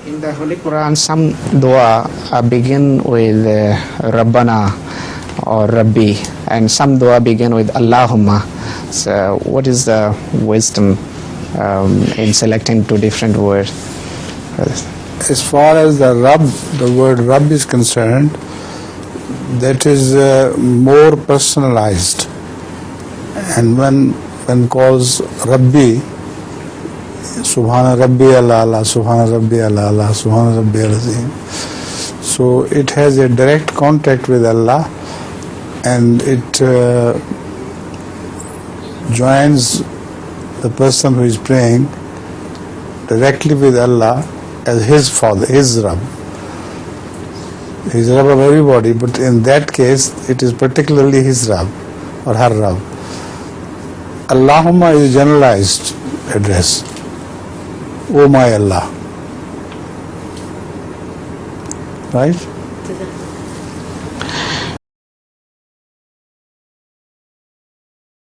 In the Holy Quran, some dua begin with Rabbana or Rabbi, and some dua begin with Allahumma. So, what is the wisdom in selecting two different words? As far as the Rabb, the word Rabb is concerned, that is more personalized. And when calls Rabbi, Subhana Rabbi al-Ala, Subhana Rabbi al-Ala, Subhana Rabbi al-Azim. So it has a direct contact with Allah, and it joins the person who is praying directly with Allah as his Father, his Rabb. He is Rabb of everybody, but in that case it is particularly his Rabb or her Rabb. Allahumma is a generalized address. Oh my Allah. Right?